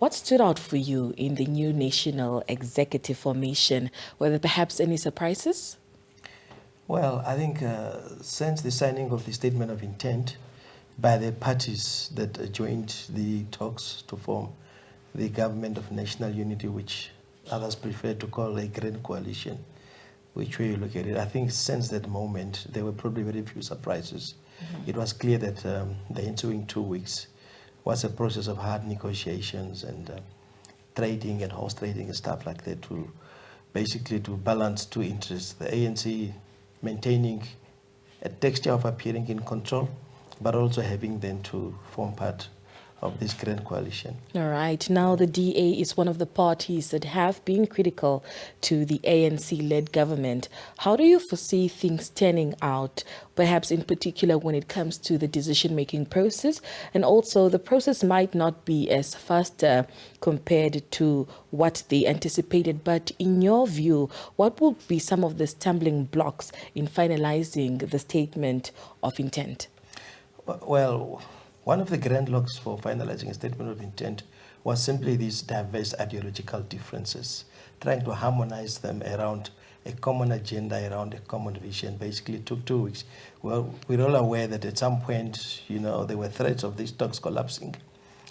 What stood out for you in the new national executive formation? Were there perhaps any surprises? Well, I think since the signing of the statement of intent by the parties that joined the talks to form the government of national unity, which others prefer to call a grand coalition, which way you look at it, I think since that moment, there were probably very few surprises. It was clear that the ensuing 2 weeks was a process of hard negotiations and trading and horse trading and stuff like that to basically to balance two interests. The ANC maintaining a texture of appearing in control, but also having them to form part of this grand coalition. All right. Now, the DA is one of the parties that have been critical to the ANC-led government. How do you foresee things turning out, perhaps in particular when it comes to the decision-making process? And also, the process might not be as fast compared to what they anticipated. But in your view, what will be some of the stumbling blocks in finalizing the statement of intent? Well, one of the grand locks for finalizing a statement of intent was simply these diverse ideological differences, trying to harmonize them around a common agenda, around a common vision. Basically, it took 2 weeks. Well, we're all aware that at some point, there were threats of these talks collapsing,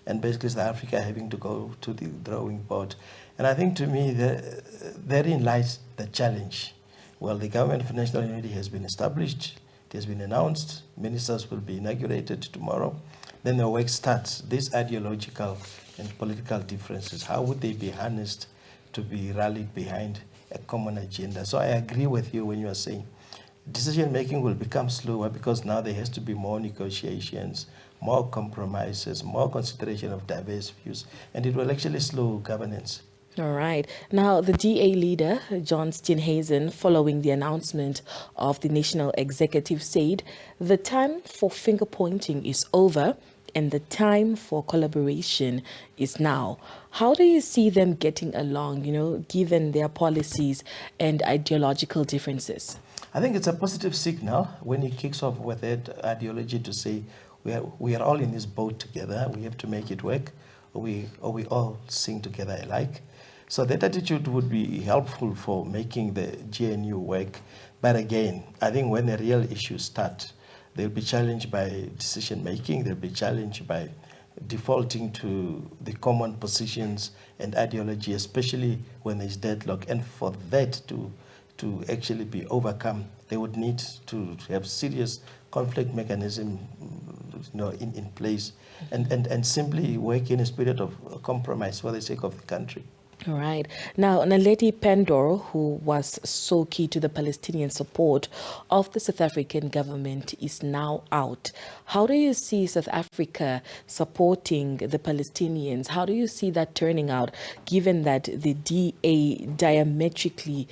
and basically South Africa having to go to the drawing board. And I think to me, therein lies the challenge. Well, the government of national unity has been established. It has been announced. Ministers will be inaugurated tomorrow. Then the work starts. These ideological and political differences, how would they be harnessed to be rallied behind a common agenda? So I agree with you when you are saying decision making will become slower because now there has to be more negotiations, more compromises, more consideration of diverse views, and it will actually slow governance. All right. Now, the DA leader, John Steenhuisen, following the announcement of the national executive, said the time for finger pointing is over and the time for collaboration is now. How do you see them getting along, given their policies and ideological differences? I think it's a positive signal when he kicks off with that ideology to say we are all in this boat together. We have to make it work, or we all sing together alike. So that attitude would be helpful for making the GNU work. But again, I think when the real issues start, they'll be challenged by decision making, they'll be challenged by defaulting to the common positions and ideology, especially when there's deadlock. And for that to actually be overcome, they would need to have serious conflict mechanism in place and simply work in a spirit of compromise for the sake of the country. All right. Now, Naledi Pandor, who was so key to the Palestinian support of the South African government, is now out. How do you see South Africa supporting the Palestinians? How do you see that turning out, given that the DA diametrically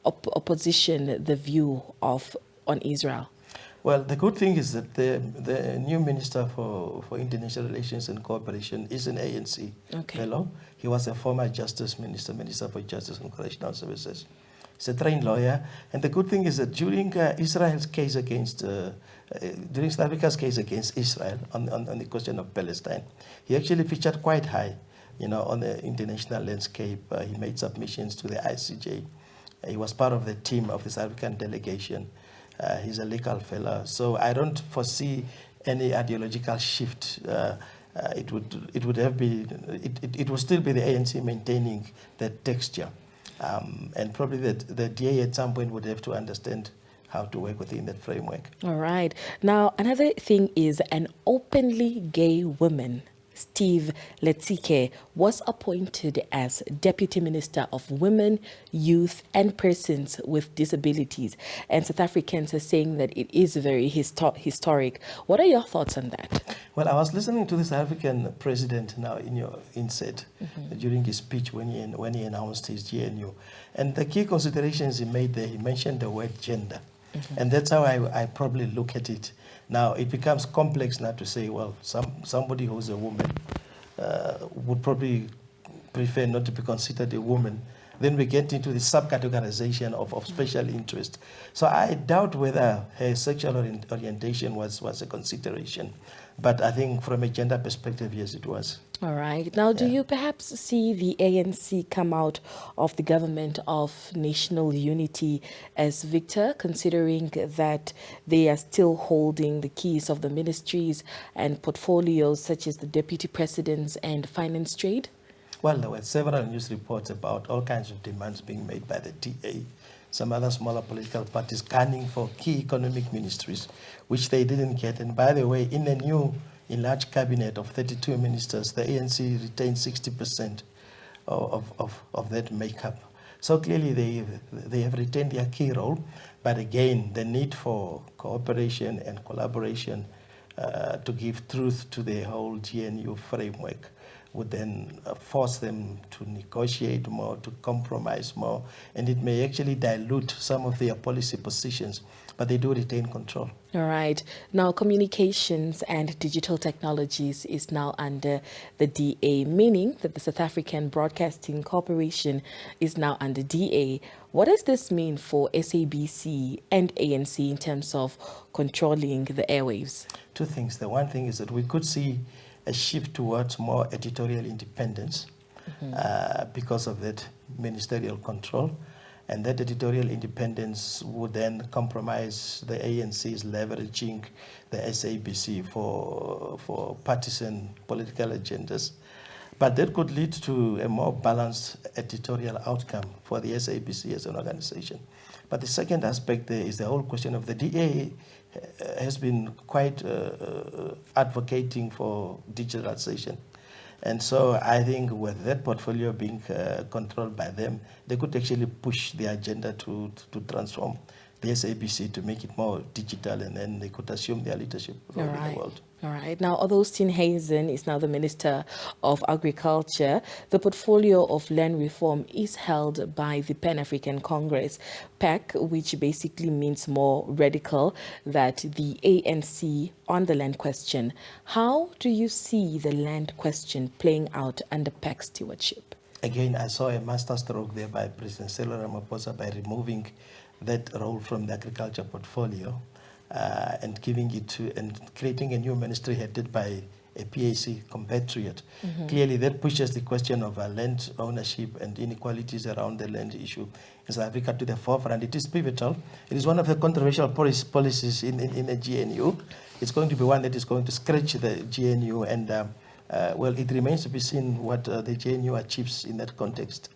opposition the view on Israel? Well, the good thing is that the new Minister for International Relations and Cooperation is an ANC fellow. He was a former Justice Minister, Minister for Justice and Correctional Services. He's a trained lawyer. And the good thing is that during Israel's case against, during South Africa's case against Israel on the question of Palestine, he actually featured quite high, on the international landscape. He made submissions to the ICJ. He was part of the team of the South African delegation. He's a legal fellow, so I don't foresee any ideological shift. It would still be the ANC maintaining that texture, and probably the DA at some point would have to understand how to work within that framework. All right. Now, another thing is an openly gay woman, Steve Letsike, was appointed as Deputy Minister of Women, Youth and Persons with Disabilities. And South Africans are saying that it is very historic. What are your thoughts on that? Well, I was listening to the South African president now in your inset during his speech when he announced his GNU. And the key considerations he made there, he mentioned the word gender. And that's how I probably look at it. Now, it becomes complex now to say, well, somebody who's a woman would probably prefer not to be considered a woman then we get into the subcategorization of special interest. So I doubt whether her sexual orientation was a consideration. But I think from a gender perspective, yes, it was. All right. Now, do you perhaps see the ANC come out of the government of national unity as victor, considering that they are still holding the keys of the ministries and portfolios such as the deputy presidents and finance trade? Well, there were several news reports about all kinds of demands being made by the DA, some other smaller political parties gunning for key economic ministries, which they didn't get. And by the way, in the new enlarged cabinet of 32 ministers, the ANC retained 60% of that makeup. So clearly they have retained their key role. But again, the need for cooperation and collaboration to give truth to the whole GNU framework would then force them to negotiate more, to compromise more, and it may actually dilute some of their policy positions, but they do retain control. All right. Now, communications and digital technologies is now under the DA, meaning that the South African Broadcasting Corporation is now under DA. What does this mean for SABC and ANC in terms of controlling the airwaves? Two things. The one thing is that we could see a shift towards more editorial independence because of that ministerial control. And that editorial independence would then compromise the ANC's leveraging the SABC for partisan political agendas. But that could lead to a more balanced editorial outcome for the SABC as an organization. But the second aspect there is the whole question of the DA has been quite advocating for digitalization. And so I think with that portfolio being controlled by them, they could actually push the agenda to transform the SABC to make it more digital, and then they could assume their leadership role in the world. All right. Now, although Steenhuisen is now the Minister of Agriculture, the portfolio of land reform is held by the Pan-African Congress, PAC, which basically means more radical than the ANC on the land question. How do you see the land question playing out under PAC stewardship? Again, I saw a masterstroke there by President Cyril Ramaphosa by removing that role from the agriculture portfolio and giving it to, and creating a new ministry headed by a PAC compatriot. Clearly, that pushes the question of land ownership and inequalities around the land issue in South Africa to the forefront. It is pivotal. It is one of the controversial policies in the GNU. It's going to be one that is going to scratch the GNU, and well, it remains to be seen what the GNU achieves in that context.